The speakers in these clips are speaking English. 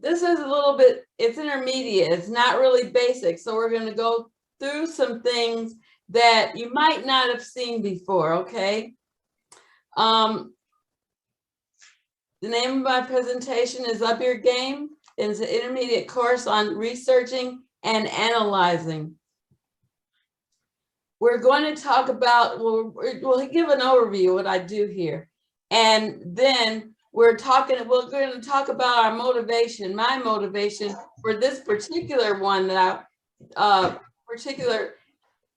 this is a little bit, it's intermediate. It's not really basic. So we're going to go through some things that you might not have seen before, okay? The name of my presentation is Up Your Game. It's an intermediate course on researching and analyzing. We're going to talk about, we'll give an overview of what I do here. And then we're going to talk about our motivation, my motivation for this particular one that particular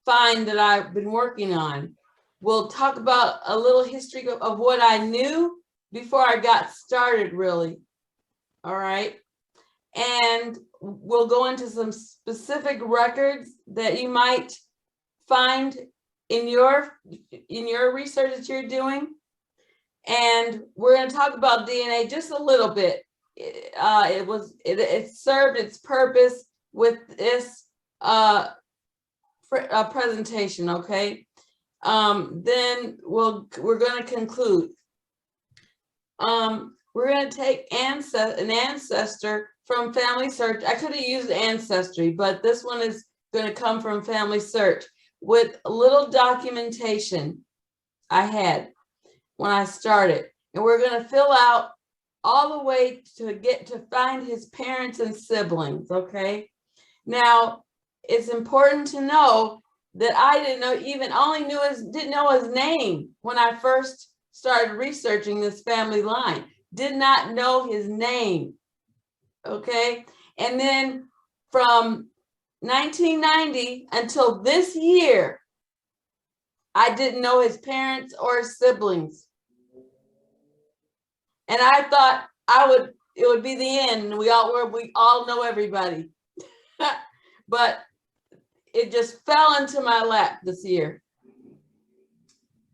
find that I've been working on. We'll talk about a little history of what I knew before I got started, really. All right. And we'll go into some specific records that you might find in your research that you're doing. And we're going to talk about DNA just a little bit. It served its purpose with this presentation, okay? Then we're going to conclude. We're going to take an ancestor from Family Search. I could have used Ancestry, but this one is going to come from Family Search with a little documentation I had when I started. And we're going to fill out all the way to find his parents and siblings, okay? Now, it's important to know that I didn't know his name when I first started researching this family line. Did not know his name, okay? And then from 1990 until this year, I didn't know his parents or his siblings. And I thought it would be the end, and we all know everybody. But it just fell into my lap this year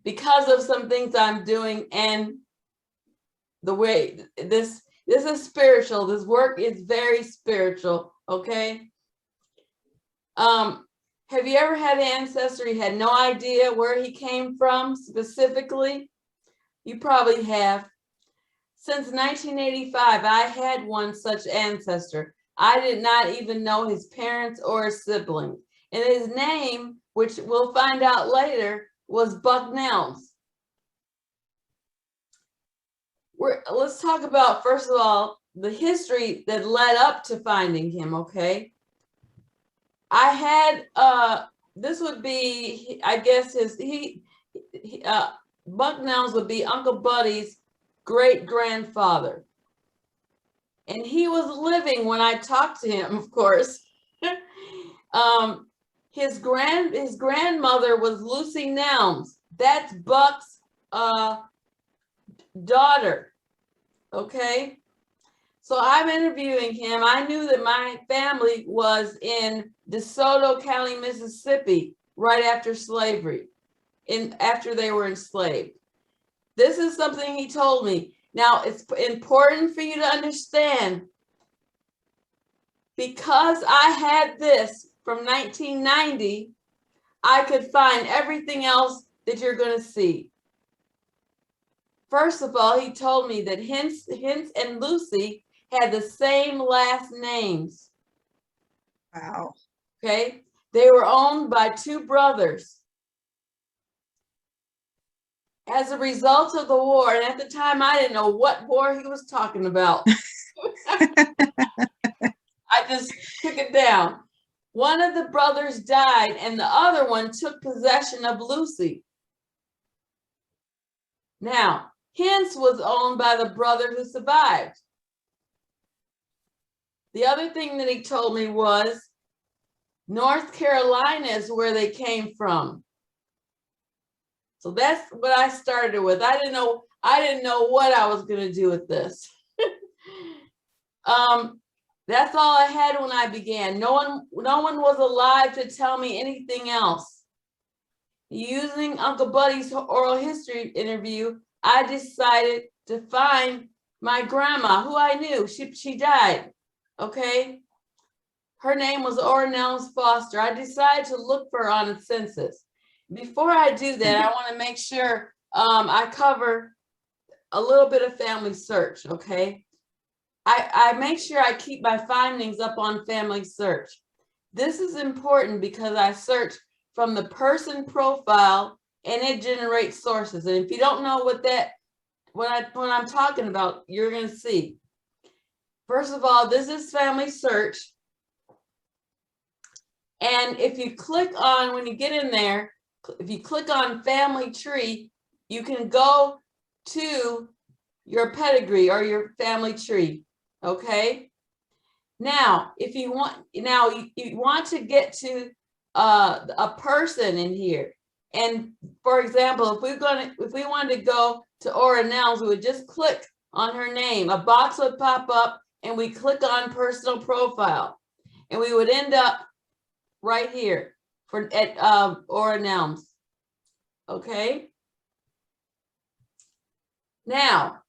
because of some things I'm doing and the way this is spiritual. This work is very spiritual, okay? Have you ever had an ancestor you had no idea where he came from specifically? You probably have. Since 1985, I had one such ancestor. I did not even know his parents or his siblings. And his name, which we'll find out later, was Buck Nelms. Let's talk about, first of all, the history that led up to finding him, okay? I had, this would be, I guess Buck Nelms would be Uncle Buddy's great-grandfather. And he was living when I talked to him, of course. His grandmother was Lucy Nelms. That's Buck's daughter, okay? So I'm interviewing him. I knew that my family was in DeSoto County, Mississippi, right after slavery, after they were enslaved. This is something he told me. Now, it's important for you to understand, because I had this from 1990, I could find everything else that you're going to see. First of all, he told me that Hints and Lucy had the same last names. Wow. Okay. They were owned by two brothers. As a result of the war, and at the time I didn't know what war he was talking about. I just took it down. One of the brothers died and the other one took possession of Lucy. Now, Hints was owned by the brother who survived. The other thing that he told me was North Carolina is where they came from. So that's what I started with. I didn't know what I was going to do with this. That's all I had when I began. No one was alive to tell me anything else. Using Uncle Buddy's oral history interview, I decided to find my grandma, who I knew. She died, okay? Her name was Nelms Foster. I decided to look for her on a census. Before I do that, I want to make sure I cover a little bit of Family Search, okay? I make sure I keep my findings up on Family Search. This is important because I search from the person profile and it generates sources. And if you don't know what I'm talking about, you're going to see. First of all, this is Family Search. And if you click on, when you get in there, if you click on Family Tree, you can go to your pedigree or your family tree. Okay. Now, if you want, you want to get to a person in here. And for example, if we wanted to go to Ora Nelms, we would just click on her name. A box would pop up and we click on personal profile. And we would end up right here at Ora Nelms. Okay. Now,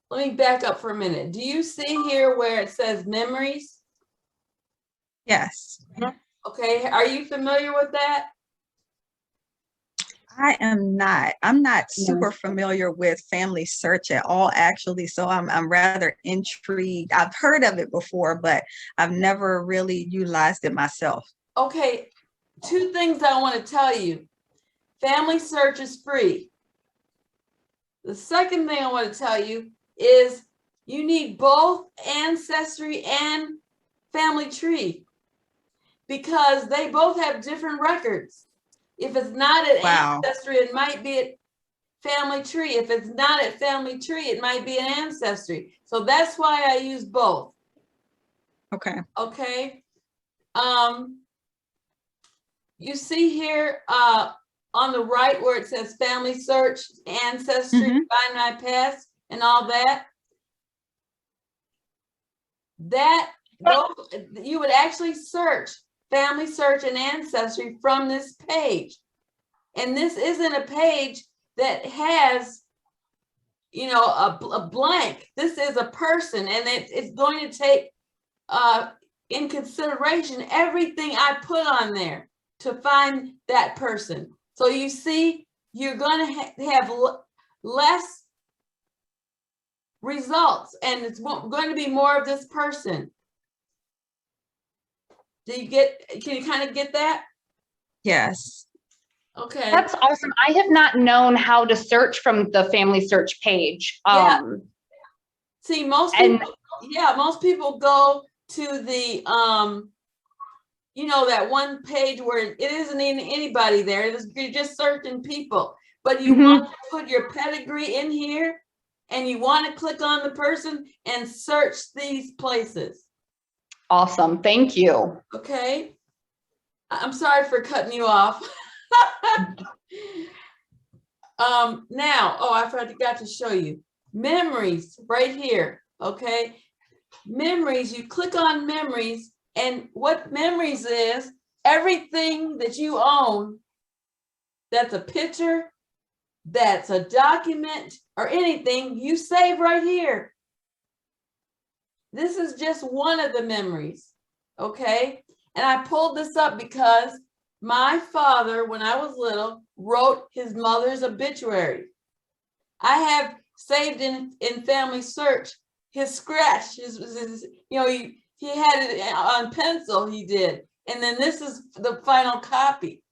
let me back up for a minute. Do you see here where it says memories? Yes. Okay, are you familiar with that? I am not. I'm not super familiar with Family Search at all, actually. So I'm rather intrigued. I've heard of it before, but I've never really utilized it myself. Okay, two things I want to tell you. Family Search is free. The second thing I want to tell you is you need both Ancestry and Family Tree because they both have different records. If it's not at Ancestry, it might be at Family Tree. If it's not at Family Tree, it might be an Ancestry. So that's why I use both. Okay. Okay. You see here on the right where it says Family Search, Ancestry, Find My Past, and all that. You would actually search Family Search and Ancestry from this page. And this isn't a page that has, you know, a blank. This is a person, and it's going to take in consideration everything I put on there to find that person. So you see, you're going to have less results, and it's going to be more of this person. Can you kind of get that? Yes. Okay. That's awesome. I have not known how to search from the Family Search page. Yeah. See, most people go to the you know, that one page where it isn't even anybody there. You're just searching people, but you want to put your pedigree in here and you want to click on the person and search these places. Awesome. Thank you. Okay. I'm sorry for cutting you off. Now, I forgot to show you memories right here. Okay. Memories, you click on memories, and what memories is everything that you own that's a picture, that's a document, or anything you save right here. This is just one of the memories, okay? And I pulled this up because my father, when I was little, wrote his mother's obituary. I have saved in Family Search his scratch, you know, he had it on pencil, he did. And then this is the final copy.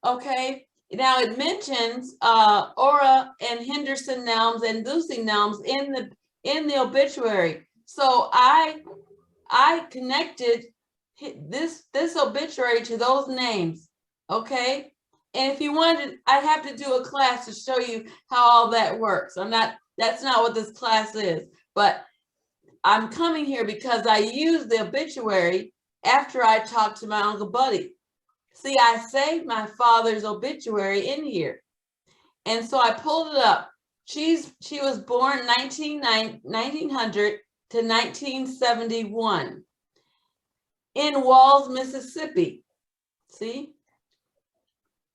Okay, now it mentions Ora and Henderson Nelms and Lucy Nelms in the obituary. So I connected this obituary to those names. Okay, and if you wanted, I'd have to do a class to show you how all that works. That's not what this class is, but I'm coming here because I used the obituary after I talked to my Uncle Buddy. See, I saved my father's obituary in here. And so I pulled it up. She was born 1900 to 1971 in Walls, Mississippi. See?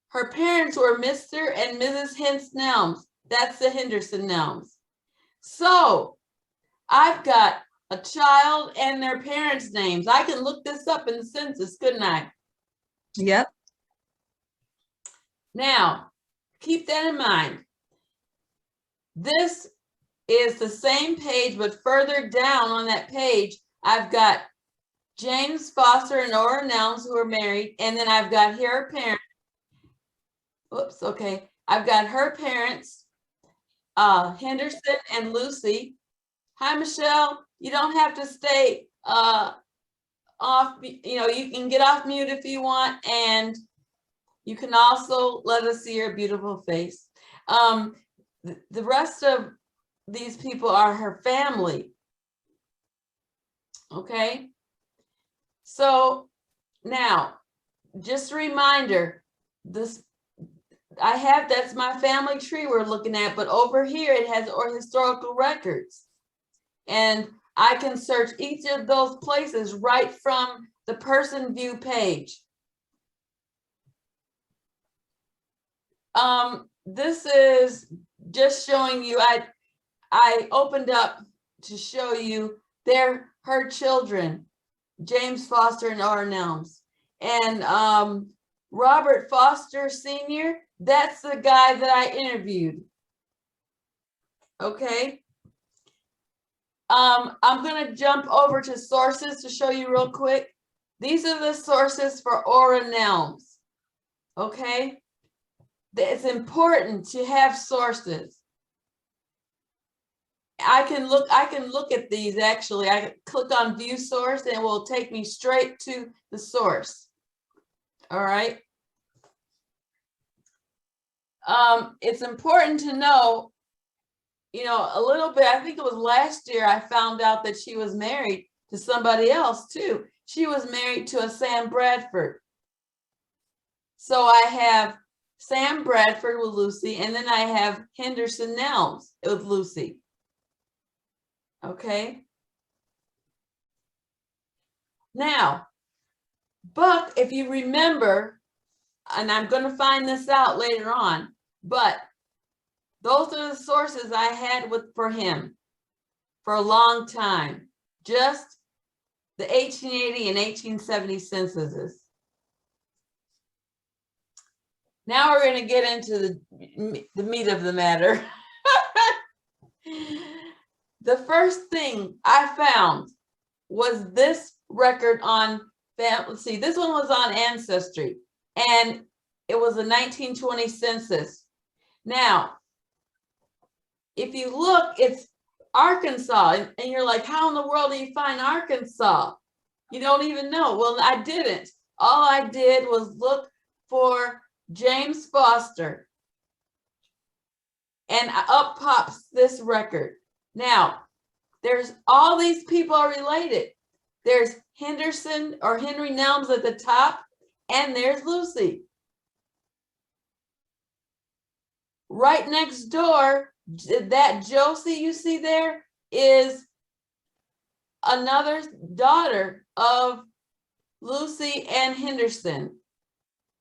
Her parents were Mr. and Mrs. Hens Nelms. That's the Henderson Nelms. So I've got a child and their parents' names. I can look this up in the census, couldn't I? Yep. Now, keep that in mind. This is the same page, but further down on that page, I've got James Foster and Ora Nelms, who are married, and then I've got her parents. Whoops, okay. I've got her parents, Henderson and Lucy. Hi, Michelle. You don't have to stay off, you can get off mute if you want, and you can also let us see your beautiful face. The rest of these people are her family. Okay. So now, just a reminder, that's my family tree we're looking at, but over here it has historical records. And I can search each of those places right from the person view page. This is just showing you, I opened up to show you her children, James Foster and Ora Nelms. And Robert Foster Sr., that's the guy that I interviewed. Okay. I'm going to jump over to sources to show you real quick. These are the sources for Ora Nelms. Okay. It's important to have sources. I can look at these actually. I can click on view source and it will take me straight to the source. All right. It's important to know, a little bit. I think it was last year I found out that she was married to somebody else too. She was married to a Sam Bradford. So I have Sam Bradford with Lucy, and then I have Henderson Nelms with Lucy. Okay. Now, Buck, if you remember, and I'm going to find this out later on, but those are the sources I had for him for a long time, just the 1880 and 1870 censuses. Now we're going to get into the meat of the matter. The first thing I found was this record on, let's see, this one was on Ancestry, and it was a 1920 census. Now, if you look, it's Arkansas, and you're like, how in the world do you find Arkansas? You don't even know. Well, I didn't. All I did was look for James Foster, and up pops this record. Now, there's all these people are related. There's Henderson or Henry Nelms at the top, and there's Lucy. Right next door, that Josie you see there is another daughter of Lucy and Henderson.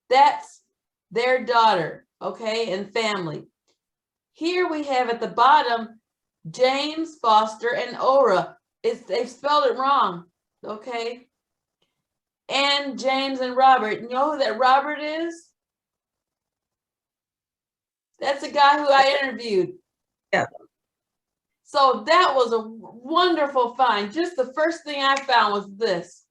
That's their daughter, okay, and family. Here we have at the bottom, James Foster and Ora. They've spelled it wrong, okay? And James and Robert. You know who that Robert is? That's the guy who I interviewed. Yeah. So that was a wonderful find. Just the first thing I found was this.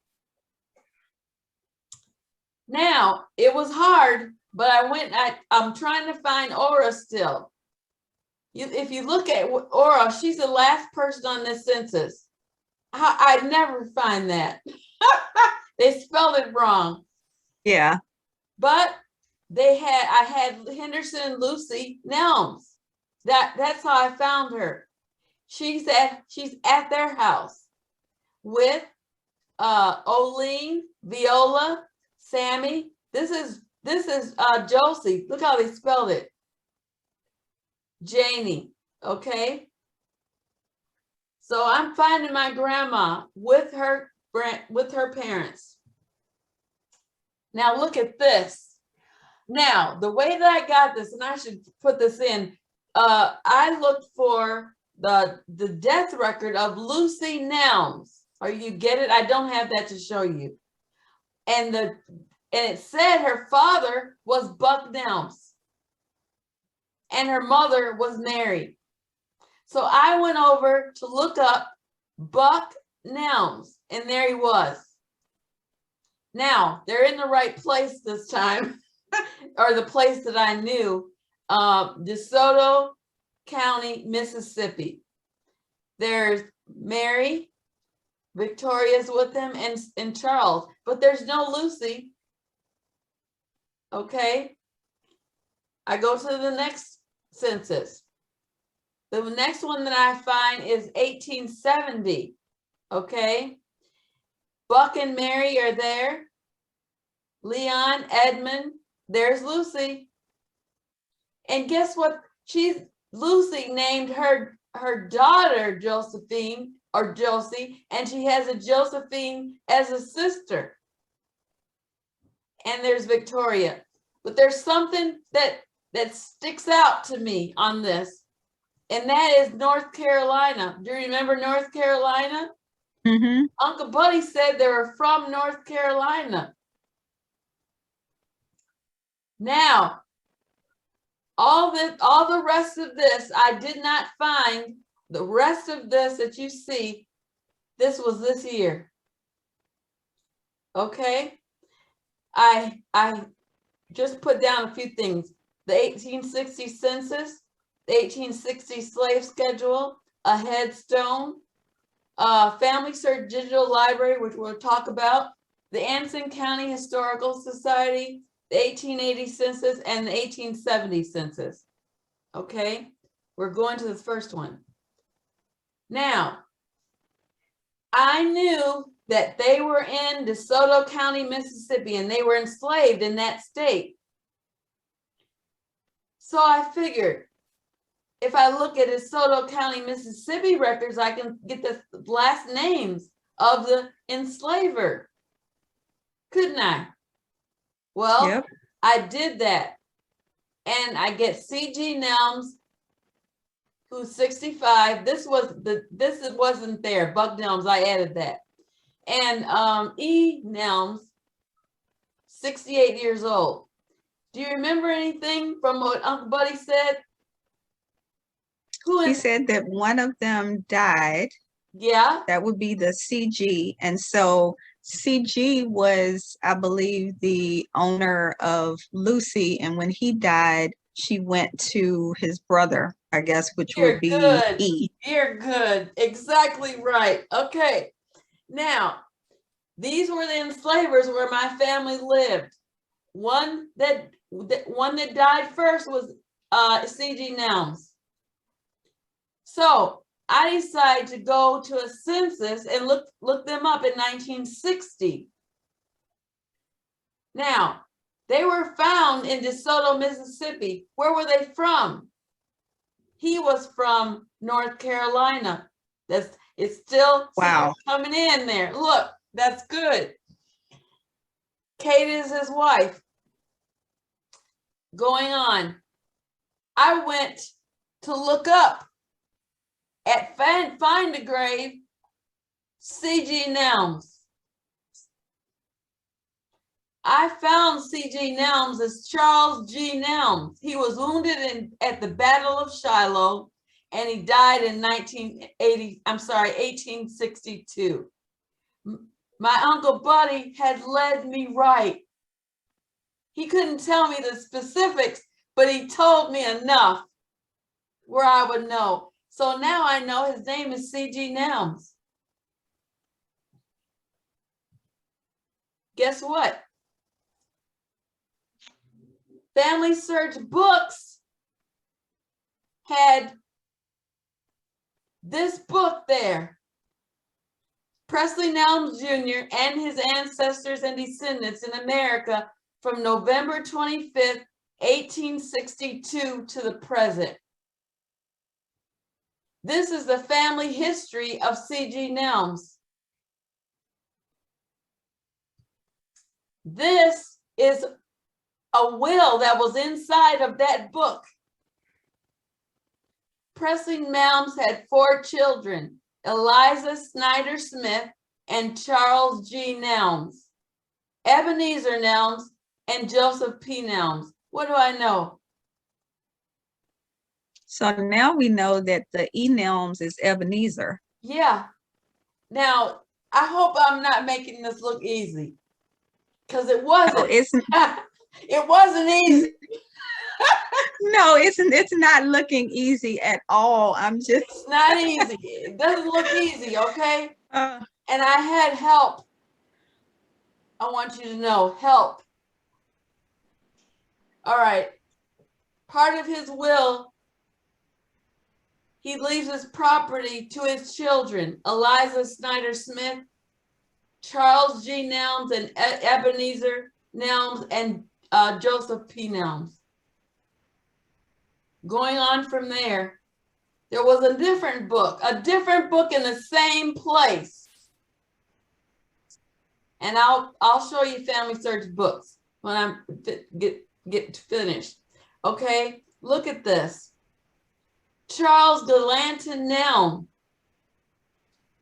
Now, it was hard, but I'm trying to find Ora still. If you look at Ora, she's the last person on this census. I'd never find that. They spelled it wrong. Yeah. But I had Henderson and Lucy Nelms. That's how I found her. She's at their house with Oline, Viola, Sammy. This is Josie. Look how they spelled it. Janie. Okay. So I'm finding my grandma with her parents. Now look at this. Now the way that I got this, and I should put this in. I looked for the death record of Lucy Nelms. Or you get it? I don't have that to show you. And it said her father was Buck Nelms, and her mother was Mary. So I went over to look up Buck Nelms, and there he was. Now, they're in the right place this time, or the place that I knew, DeSoto County, Mississippi. There's Mary, Victoria's with them, and Charles, but there's no Lucy. Okay. I go to the next census. The next one that I find is 1870. Okay. Buck and Mary are there. Leon, Edmund, there's Lucy. And guess what? Lucy named her daughter Josephine, or Josie, and she has a Josephine as a sister. And there's Victoria. But there's something that sticks out to me on this, and that is North Carolina. Do you remember North Carolina? Mm-hmm. Uncle Buddy said they were from North Carolina. Now, all the rest of this, I did not find. The rest of this that you see, this was this year. Okay. I just put down a few things. The 1860 census, the 1860 slave schedule, a headstone, Family Search Digital Library, which we'll talk about, the Anson County Historical Society, the 1880 census, and the 1870 census. Okay, we're going to the first one. Now, I knew that they were in DeSoto County, Mississippi, and they were enslaved in that state. So I figured, if I look at DeSoto County, Mississippi records, I can get the last names of the enslaver. Couldn't I? Well, Yep. I did that. And I get C.G. Nelms, who's 65. This wasn't there. Buck Nelms, I added that. And E. Nelms, 68 years old. Do you remember anything from what Uncle Buddy said? He said that one of them died. Yeah. That would be the CG. And so CG was, I believe, the owner of Lucy. And when he died, she went to his brother, I guess, which would be good. E. You're good. Exactly right. Okay. Now, these were the enslavers where my family lived. One that died first was C.G. Nelms. So I decided to go to a census and look them up in 1960. Now, they were found in DeSoto, Mississippi. Where were they from? He was from North Carolina. It's still coming in there. Look, that's good. Kate is his wife. Going on. I went to look up at Find a Grave, C.G. Nelms. I found C.G. Nelms as Charles G. Nelms. He was wounded at the Battle of Shiloh, and he died in 1862. My Uncle Buddy had led me right. He couldn't tell me the specifics, but he told me enough where I would know. So now I know his name is C.G. Nelms. Guess what? Family Search Books had this book there. Presley Nelms Jr. and his ancestors and descendants in America from November 25th, 1862 to the present. This is the family history of C.G. Nelms. This is a will that was inside of that book. Presley Nelms had 4 children, Eliza Snyder Smith and Charles G. Nelms, Ebenezer Nelms, and Joseph P. Nelms. What do I know? So now we know that the Nelms is Ebenezer. Yeah. Now, I hope I'm not making this look easy, because it No, wasn't. it's It wasn't easy. no, it's not looking easy at all. I'm just It's not easy. It doesn't look easy, okay? uh, And I had help. I want you to know, help. All right. Part of his will, he leaves his property to his children, Eliza Snyder Smith, Charles G. Nelms, and Ebenezer Nelms, and Joseph P. Nelms. Going on from there, there was a different book in the same place. And I'll show you Family Search books when I get finished. Okay, look at this. Charles Galanton Nelm,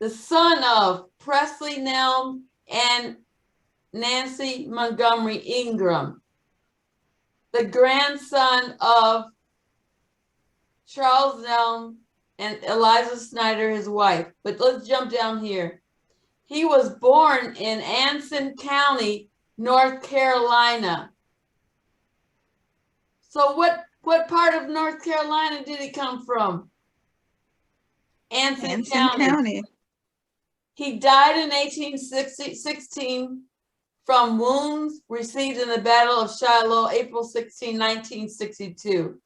the son of Presley Nelm and Nancy Montgomery Ingram, the grandson of Charles Nelm and Eliza Snyder, his wife. But let's jump down here. He was born in Anson County, North Carolina. So what part of North Carolina did he come from? Anson County. He died in 1816 from wounds received in the Battle of Shiloh, April 16, 1962.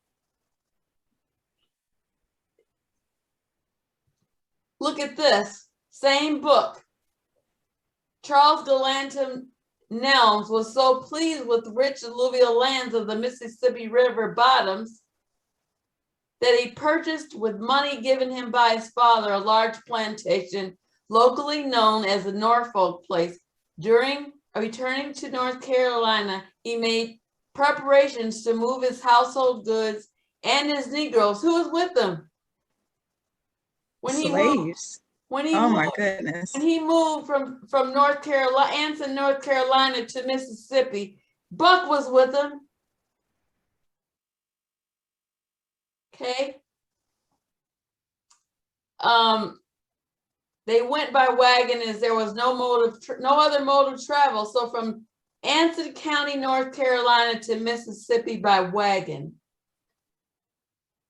Look at this, same book. Charles Galanton Nelms was so pleased with the rich alluvial lands of the Mississippi River bottoms that he purchased with money given him by his father a large plantation locally known as the Norfolk Place. During returning to North Carolina, he made preparations to move his household goods and his Negroes. Who was with him? Slaves. Oh my goodness. When he moved from North Carolina, Anson, North Carolina to Mississippi, Buck was with him. Okay. They went by wagon as there was no other mode of travel. So from Anson County, North Carolina to Mississippi by wagon.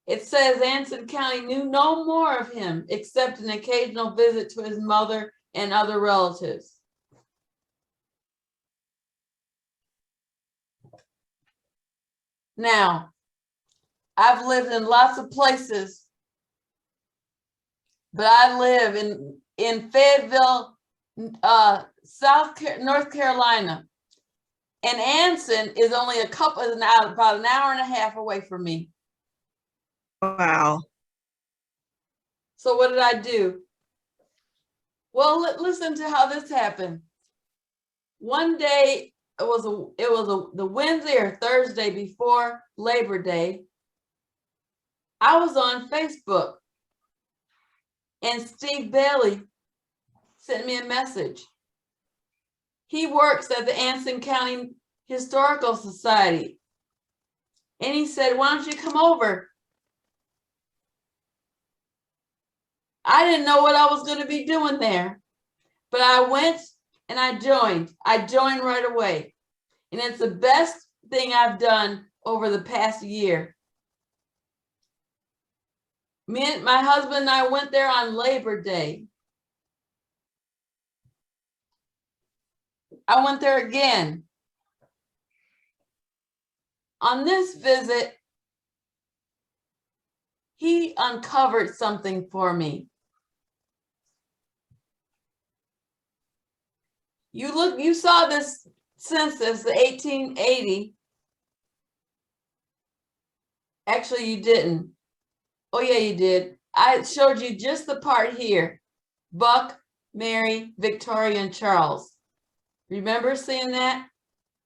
It says Anson County knew no more of him except an occasional visit to his mother and other relatives. Now, I've lived in lots of places, but I live in Fayetteville, North Carolina. And Anson is only about an hour and a half away from me. Wow. So what did I do? Well, listen to how this happened. One day, it was the Wednesday or Thursday before Labor Day. I was on Facebook, and Steve Bailey sent me a message. He works at the Anson County Historical Society, and he said, "Why don't you come over?" I didn't know what I was going to be doing there, but I went and I joined. I joined right away. And it's the best thing I've done over the past year. My husband and I went there on Labor Day. I went there again. On this visit, he uncovered something for me. You saw this census, the 1880. Actually, you didn't. Oh yeah, you did. I showed you just the part here. Buck, Mary, Victoria, and Charles. Remember seeing that?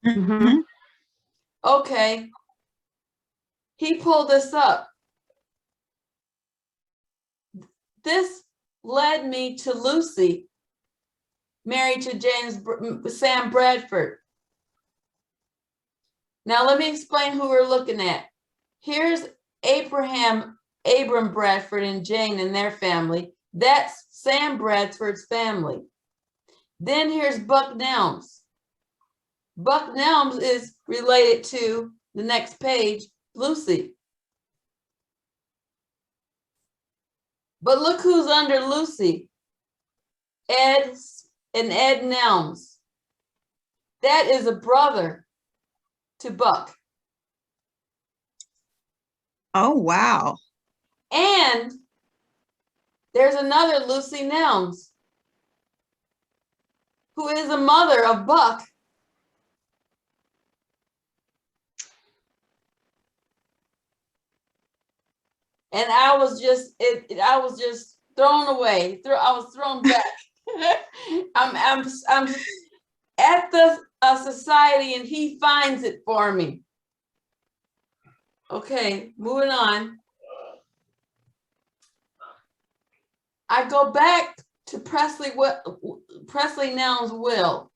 Mm-hmm. Okay. He pulled this up. This led me to Lucy, married to Sam Bradford. Now let me explain who we're looking at. Here's Abraham Abram Bradford and Jane and their family. That's Sam Bradford's family. Then here's Buck Nelms. Buck Nelms is related to the next page, Lucy. But look who's under Lucy. Ed and Ed Nelms. That is a brother to Buck. Oh, wow. And there's another Lucy Nelms, who is a mother of Buck. And I was just thrown away. I was thrown back. I'm at the society and he finds it for me. Okay, moving on. I go back to Presley Nelms' will.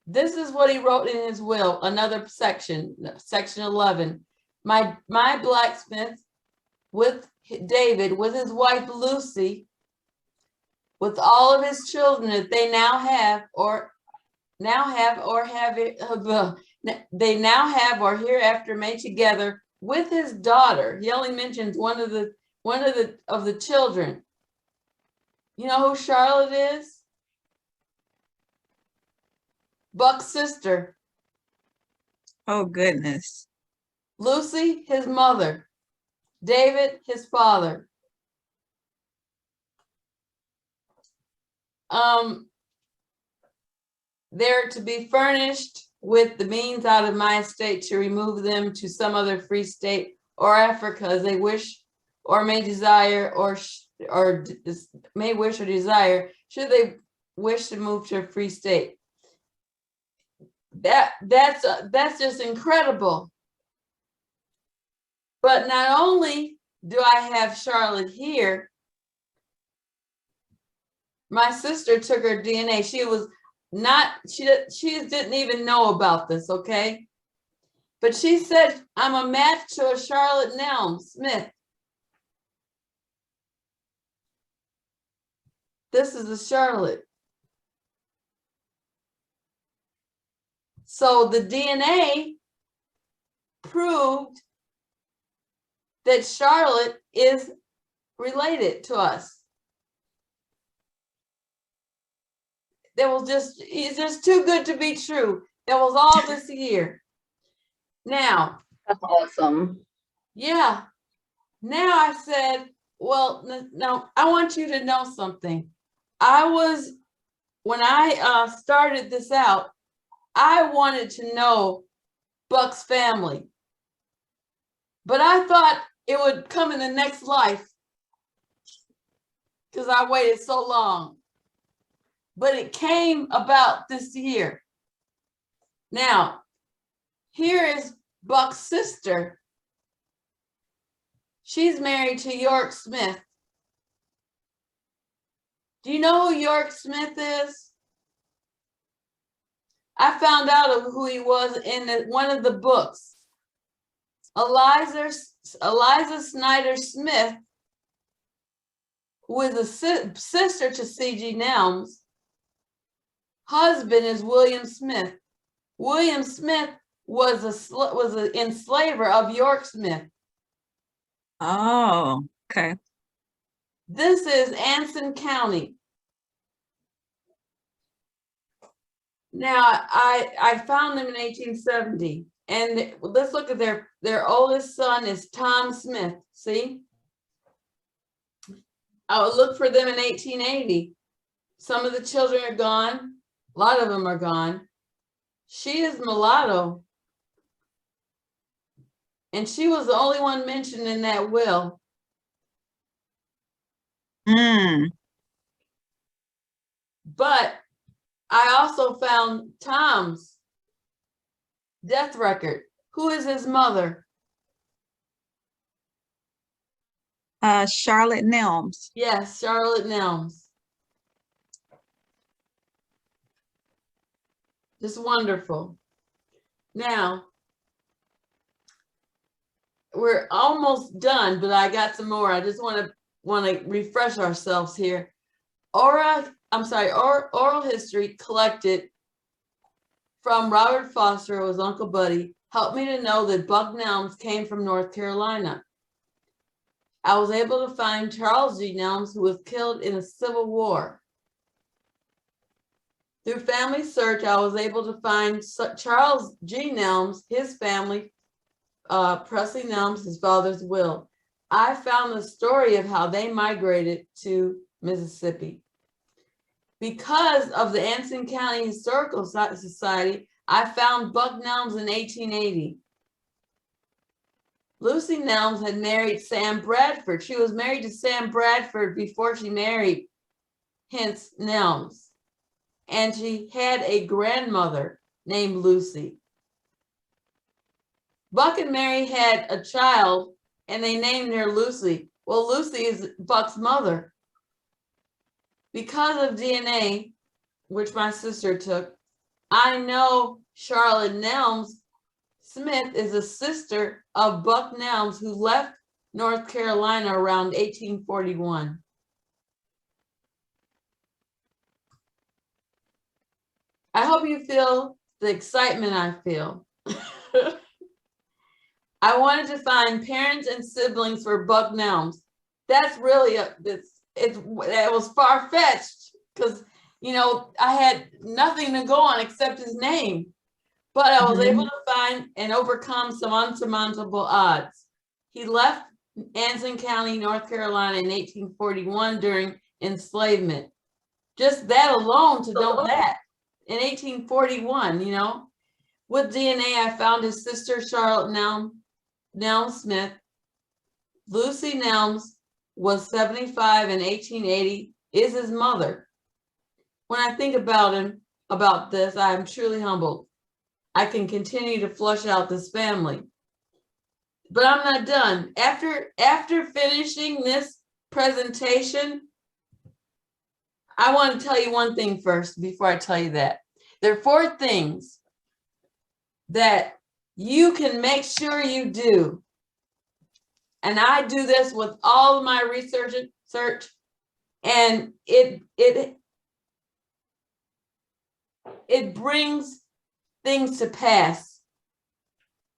This is what he wrote in his will, another section, section 11. My blacksmith with David, with his wife Lucy, with all of his children that they now have or hereafter made together with his daughter. He only mentions one of the children. You know who Charlotte is? Buck's sister. Oh, goodness. Lucy, his mother. David, his father. They're to be furnished with the means out of my estate to remove them to some other free state or Africa as they wish or may desire, or may wish or desire, should they wish to move to a free state. That's just incredible. But not only do I have Charlotte here, my sister took her DNA. She didn't even know about this, okay? But she said, I'm a match to a Charlotte Nelms Smith. This is a Charlotte. So the DNA proved that Charlotte is related to us. It's just too good to be true. That was all this year. Now. That's awesome. Yeah. Now I said, well, no, I want you to know something. When I started this out, I wanted to know Buck's family. But I thought it would come in the next life because I waited so long. But it came about this year. Now, here is Buck's sister. She's married to York Smith. Do you know who York Smith is? I found out who he was in one of the books. Eliza Snyder Smith, who is a sister to C.G. Nelms. Husband is William Smith. William Smith was an enslaver of York Smith. Oh, okay. This is Anson County. Now, I found them in 1870, and let's look at their oldest son is Tom Smith. See, I would look for them in 1880. Some of the children are gone. A lot of them are gone. She is mulatto, and she was the only one mentioned in that will. But I also found Tom's death record. Who is his mother? Charlotte Nelms. Yes, Charlotte Nelms. Just wonderful. Now, we're almost done, but I got some more. I just want to refresh ourselves here. Oral history collected from Robert Foster, who was Uncle Buddy, helped me to know that Buck Nelms came from North Carolina. I was able to find Charles G. Nelms, who was killed in the Civil War. Through family search, I was able to find Charles G. Nelms, his family, Presley Nelms, his father's will. I found the story of how they migrated to Mississippi. Because of the Anson County Historical Society, I found Buck Nelms in 1880. Lucy Nelms had married Sam Bradford. She was married to Sam Bradford before she married, hence Nelms. And she had a grandmother named Lucy. Buck and Mary had a child and they named her Lucy. Well, Lucy is Buck's mother. Because of DNA, which my sister took, I know Charlotte Nelms Smith is a sister of Buck Nelms, who left North Carolina around 1841. I hope you feel the excitement I feel. I wanted to find parents and siblings for Buck Nelms. That's really it was far-fetched because, you know, I had nothing to go on except his name, but I was able to find and overcome some unsurmountable odds. He left Anson County, North Carolina in 1841 during enslavement. Just that alone to know that in 1841, you know. With DNA, I found his sister, Charlotte Nelms Smith. Lucy Nelms was 75 in 1880, is his mother. When I think about this, I am truly humbled. I can continue to flush out this family. But I'm not done. After finishing this presentation, I want to tell you one thing first before I tell you that. There are 4 things that you can make sure you do. And I do this with all of my research, and it brings things to pass.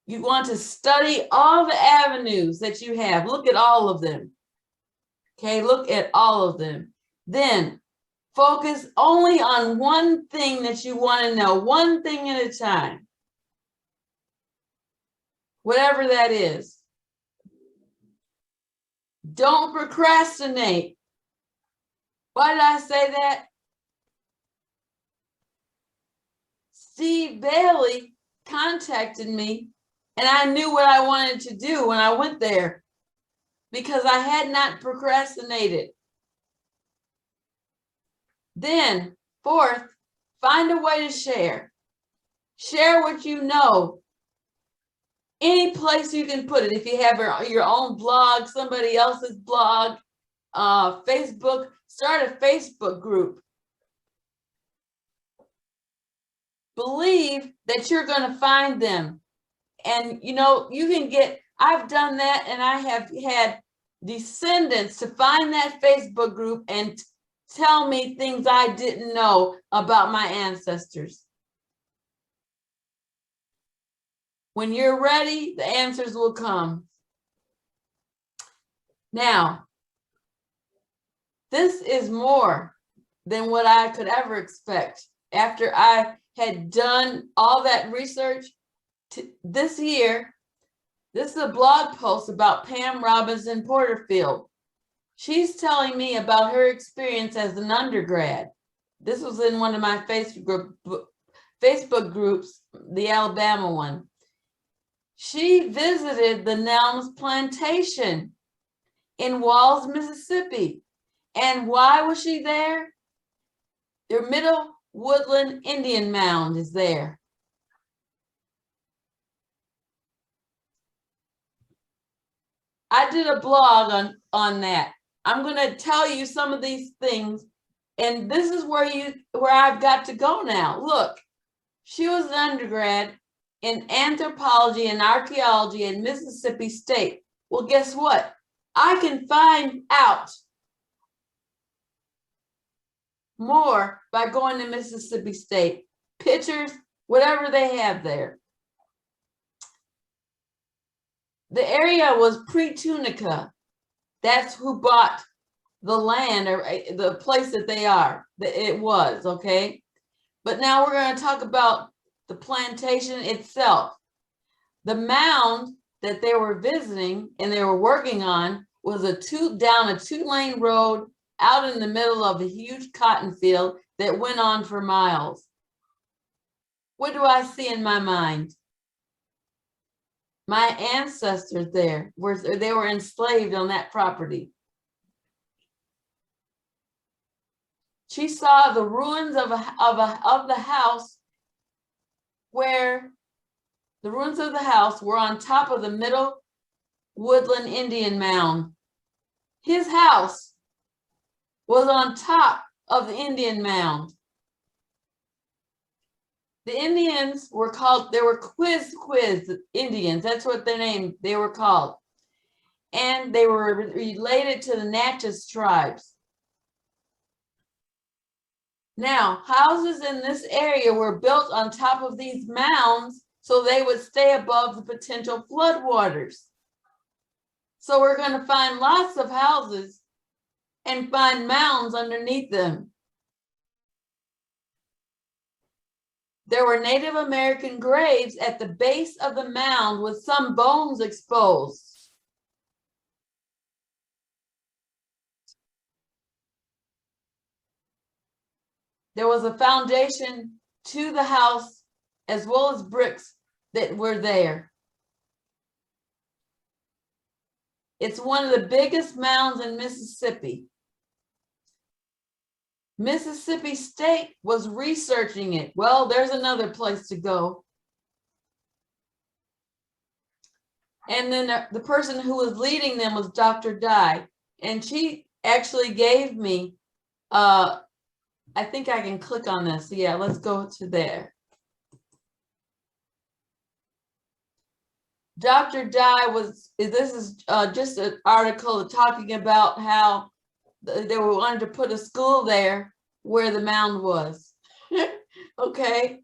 You want to study all the avenues that you have. Look at all of them. Okay, look at all of them. Then focus only on one thing that you want to know, one thing at a time. Whatever that is. Don't procrastinate. Why did I say that? Steve Bailey contacted me and I knew what I wanted to do when I went there because I had not procrastinated. Then, 4th, find a way to share. Share what you know. Any place you can put it. If you have your own blog, somebody else's blog, Facebook, start a Facebook group. Believe that you're going to find them. And, you know, you can get, I've done that and I have had descendants to find that Facebook group and tell me things I didn't know about my ancestors. When you're ready, the answers will come. Now, this is more than what I could ever expect. After I had done all that research this year, this is a blog post about Pam Robinson Porterfield. She's telling me about her experience as an undergrad. This was in one of my Facebook groups, the Alabama one. She visited the Nelms plantation in Walls, Mississippi. And why was she there? Their Middle Woodland Indian Mound is there. I did a blog on that. I'm going to tell you some of these things, and this is where I've got to go now. Look, she was an undergrad in anthropology and archaeology in Mississippi State. Well, guess what? I can find out more by going to Mississippi State. Pictures, whatever they have there. The area was pre-Tunica. That's who bought the land or the place that they are. It was, okay? But now we're going to talk about the plantation itself. The mound that they were visiting and they were working on was down a 2-lane road out in the middle of a huge cotton field that went on for miles. What do I see in my mind? My ancestors there, they were enslaved on that property. She saw the ruins of the house where the ruins of the house were on top of the middle woodland Indian mound. His house was on top of the Indian mound. The Indians were called, they were quiz Indians. That's what their name, they were called. And they were related to the Natchez tribes. Now, houses in this area were built on top of these mounds so they would stay above the potential floodwaters. So we're going to find lots of houses and find mounds underneath them. There were Native American graves at the base of the mound with some bones exposed. There was a foundation to the house as well as bricks that were there. It's one of the biggest mounds in Mississippi. Mississippi State was researching it. Well, there's another place to go. And then the person who was leading them was Dr. Dye. And she actually gave me, I think I can click on this. Yeah, let's go to there. Dr. Dye this is just an article talking about how they wanted to put a school there where the mound was. Okay.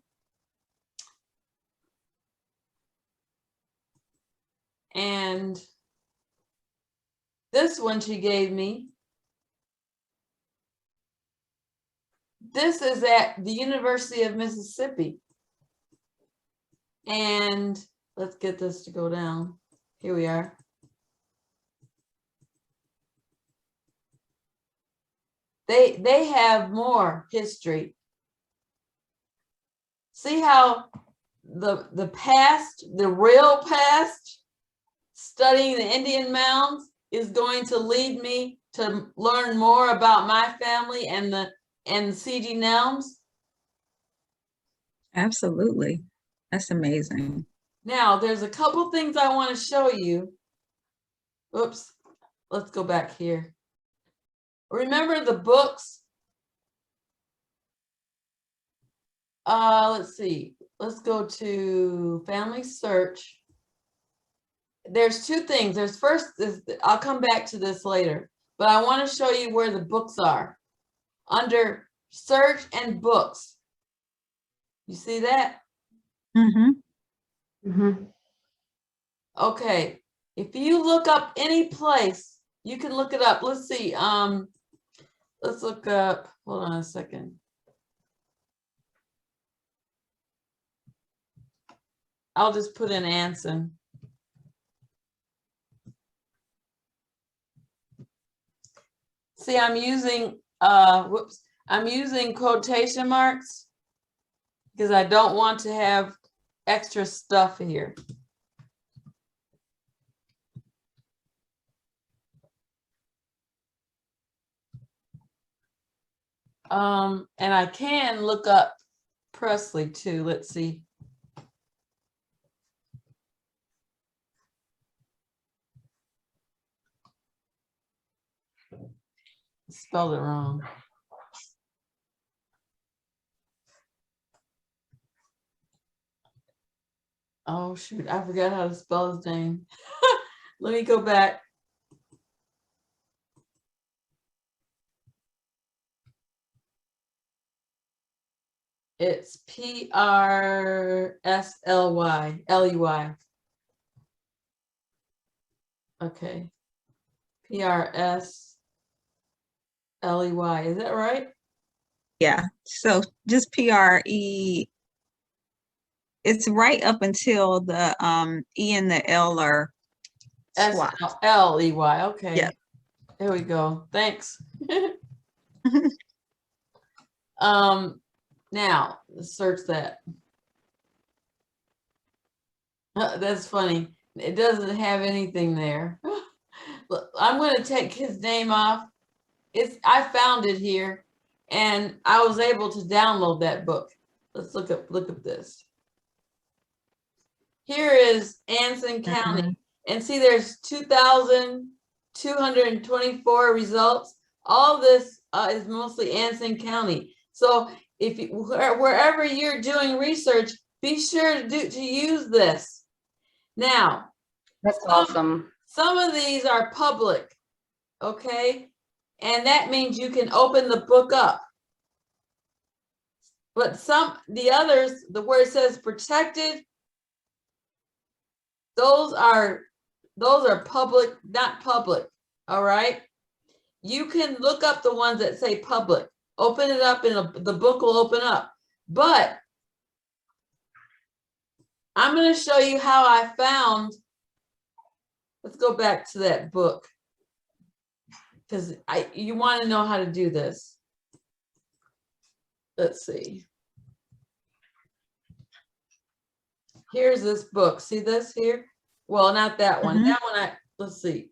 And this one she gave me. This is at the University of Mississippi. And let's get this to go down. Here we are. They have more history. See how the past, the real past, studying the Indian mounds is going to lead me to learn more about my family and C.G. Nelms? Absolutely. That's amazing. Now, there's a couple things I want to show you. Oops, let's go back here. Remember the books? Let's see. Let's go to Family Search. There's two things. There's first, I'll come back to this later, but I want to show you where the books are. Under Search and Books. You see that? Mm-hmm. Mm-hmm. Okay. If you look up any place, you can look it up. Let's see. Let's look up, hold on a second. I'll just put in Anson. See, I'm using, I'm using quotation marks because I don't want to have extra stuff here. And I can look up Presley too. Let's see. Spelled it wrong. Oh, shoot, I forgot how to spell his name. Let me go back. It's P-R-S-L-Y. Okay. P-R-S-L-E-Y. Is that right? Yeah. So just P-R-E. It's right up until the E and the L are swapped. S-L-E-Y. Okay. Yeah. There we go. Thanks. Now let's search that. That's funny. It doesn't have anything there. Look, I'm going to take his name off. I found it here, and I was able to download that book. Let's look up this. Here is Anson County, and see there's 2,224 results. All this is mostly Anson County. So if you, wherever you're doing research, be sure to use this. Now, That's awesome. some of these are public, okay? And that means you can open the book up. But the others, where it says protected, those are public, not public, all right? You can look up the ones that say public, open it up and the book will open up. But I'm going to show you how I found, let's go back to that book, because you want to know how to do this. Let's see. Here's this book. See this here? Well, not that one. That one, let's see.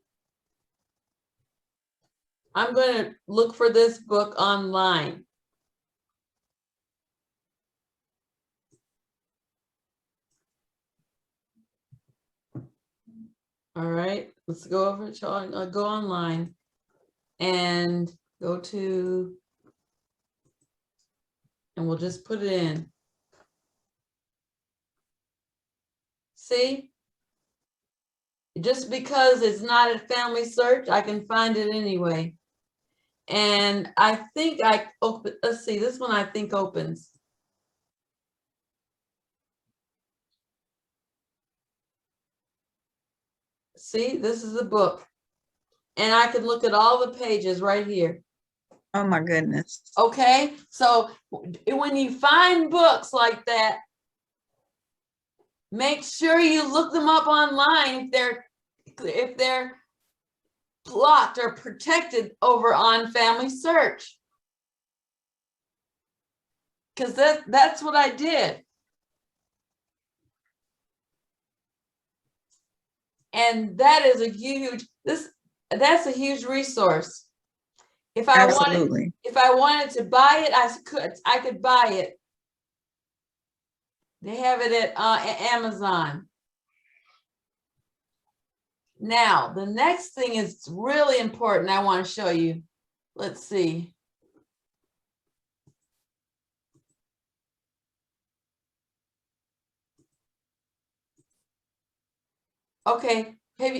I'm going to look for this book online. All right, let's go over to go online and go to, and we'll just put it in. See, just because it's not a family search, I can find it anyway. And I think let's see, this one I think opens. See, this is the book. And I can look at all the pages right here. Oh my goodness. Okay, so when you find books like that, make sure you look them up online if they're blocked or protected over on Family Search. Because that's what I did. And that is a huge, that's a huge resource. If I wanted to buy it, I could buy it. They have it at Amazon. Now, the next thing is really important. I want to show you. Let's see. Okay,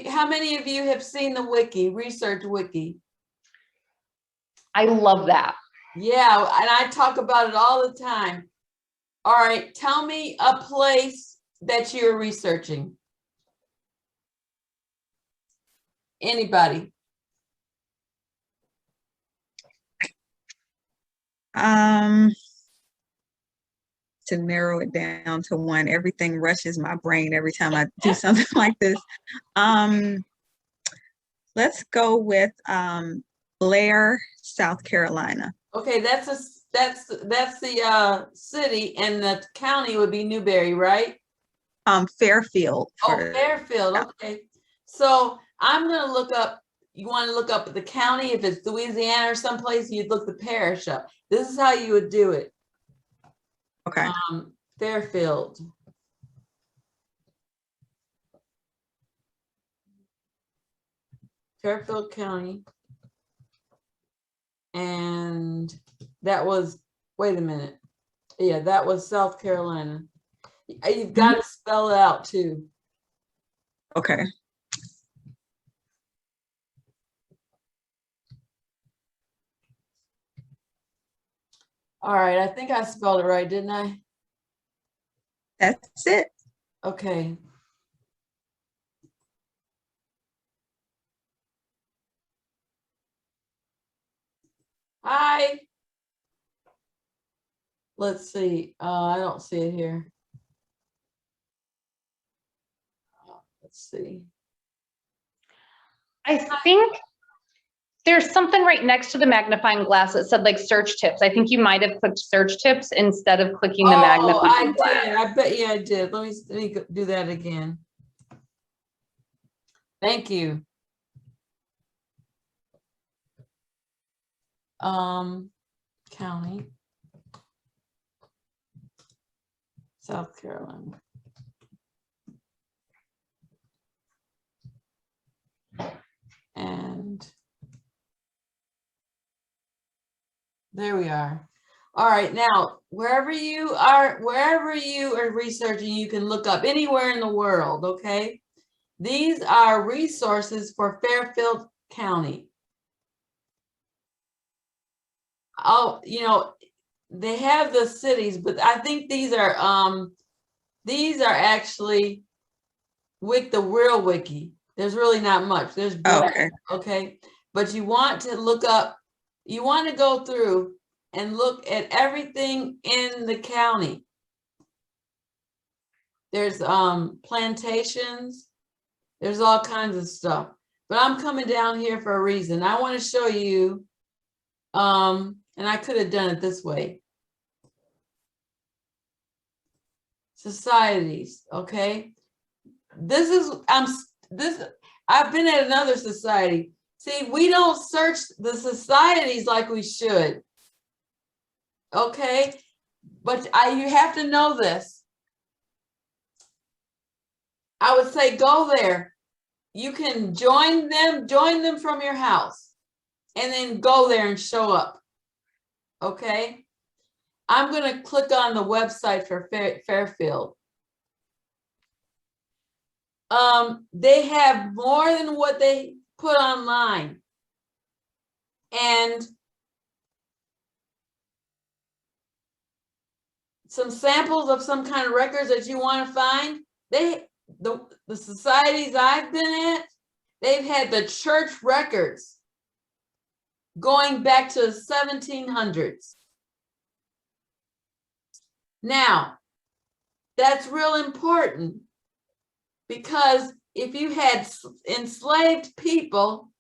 how many of you have seen the wiki, research wiki? I love that. Yeah, and I talk about it all the time. All right, tell me a place that you're researching. Anybody? To narrow it down to one, everything rushes my brain every time I do something like this. Let's go with Blair, South Carolina. Okay, that's the city, and the county would be Newberry, right? Fairfield. Oh, Fairfield. Okay, so I'm gonna look up. You want to look up the county? If it's Louisiana or someplace, you'd look the parish up. This is how you would do it. Okay. Fairfield. Fairfield County. And that was, wait a minute. Yeah, that was South Carolina. You've got to spell it out too. Okay. All right, I think I spelled it right, didn't I? That's it. Okay. Hi. Let's see. I don't see it here. Let's see. I think there's something right next to the magnifying glass that said like search tips. I think you might have clicked search tips instead of clicking the Oh, magnifying I glass. did. I bet you I did. Let me do that again. Thank you. County, South Carolina. And there we are. All right, now wherever you are researching, you can look up anywhere in the world, okay? These are resources for Fairfield County. Oh, you know, they have the cities, but I think these are actually the real wiki. There's really not much. There's okay, but you want to look up, you want to go through and look at everything in the county. There's plantations, there's all kinds of stuff. But I'm coming down here for a reason. I want to show you, and I could have done it this way. Societies, okay? I've been at another society. See, we don't search the societies like we should. Okay, but you have to know this. I would say go there. You can join them from your house, and then go there and show up. Okay, I'm going to click on the website for Fairfield. They have more than what they put online, and some samples of some kind of records that you want to find. The societies I've been at, they've had the church records going back to the 1700s. Now, that's real important, because if you had enslaved people,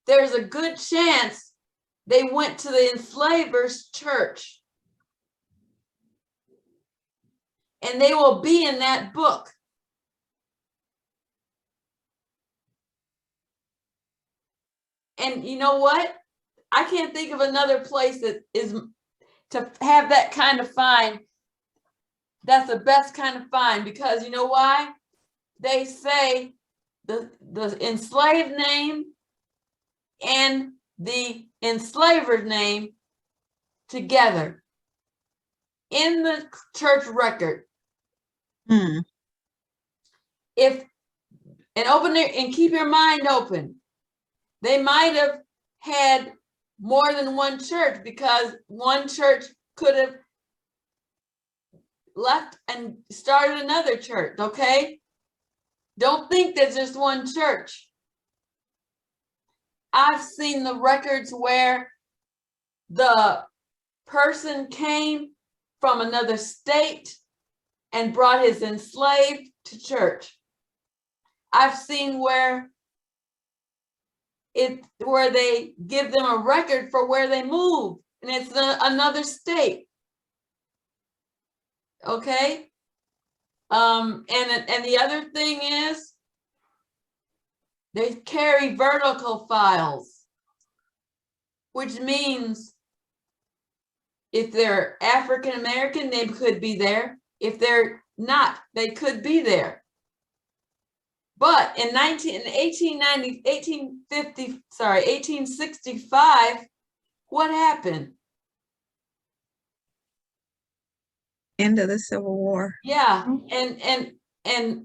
there's a good chance they went to the enslavers' church. And they will be in that book. And you know what? I can't think of another place that is to have that kind of find. That's the best kind of find, because you know why? They say the enslaved name and the enslaver's name together in the church record. Open it and keep your mind open. They might have had more than one church, because one church could have left and started another church, okay? Don't think there's just one church. I've seen the records where the person came from another state and brought his enslaved to church. I've seen where they give them a record for where they moved, and it's another state. Okay. And the other thing is, they carry vertical files, which means if they're African American, they could be there. If they're not, they could be there. But in 1865, what happened? End of the Civil War. Yeah, and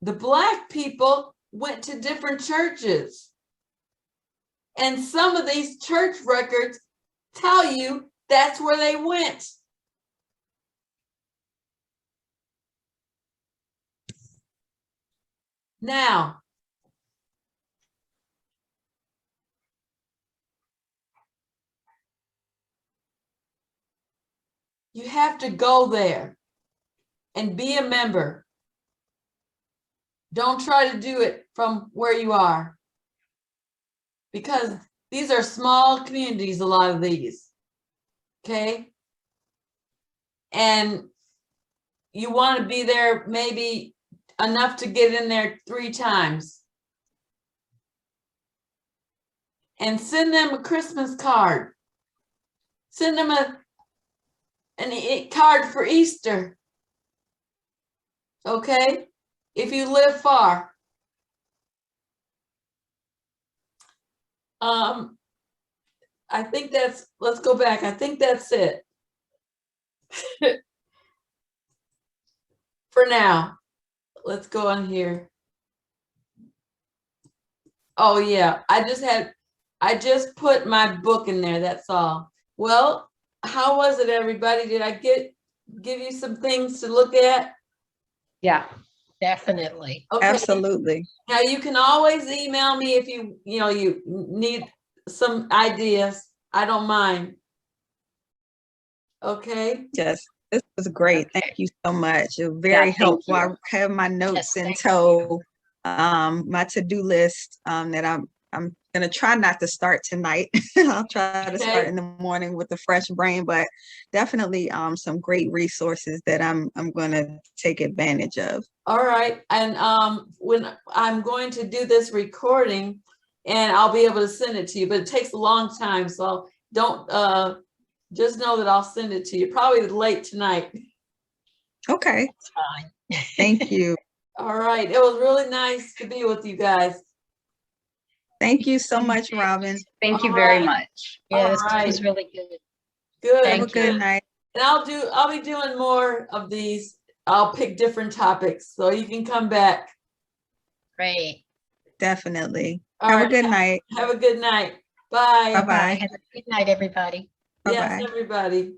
the Black people went to different churches. And some of these church records tell you that's where they went. Now, you have to go there and be a member. Don't try to do it from where you are, because these are small communities, a lot of these, okay? And you want to be there maybe enough to get in there 3 times. And send them a Christmas card. Send them a card for Easter. Okay? If you live far. I think that's, let's go back. I think that's it. For now. Let's go on here. Oh yeah, I just put my book in there, that's all. Well, how was it, everybody? Did I give you some things to look at? Yeah. Definitely. Okay. Absolutely. Now you can always email me if you need some ideas. I don't mind. Okay. Yes, this was great. Thank you so much. It was very thank helpful. you. I have my notes Yes, in thank tow, my to-do list that I'm gonna try not to start tonight. I'll try to start Okay. in the morning with a fresh brain, but definitely some great resources that I'm gonna take advantage of. All right. And when I'm going to do this recording, and I'll be able to send it to you, but it takes a long time. So don't just know that I'll send it to you probably late tonight. Okay, It's fine. thank you. All right. It was really nice to be with you guys. Thank you so much, Robin. Thank you All very right. much. Yes, All right. it was really good. Good. Have a Thank good you. night. And I'll be doing more of these. I'll pick different topics so you can come back. Great. Definitely. All Have a right. good night. Have a good night. Bye. Bye-bye. Have a good night, everybody. Yes, Bye-bye. everybody.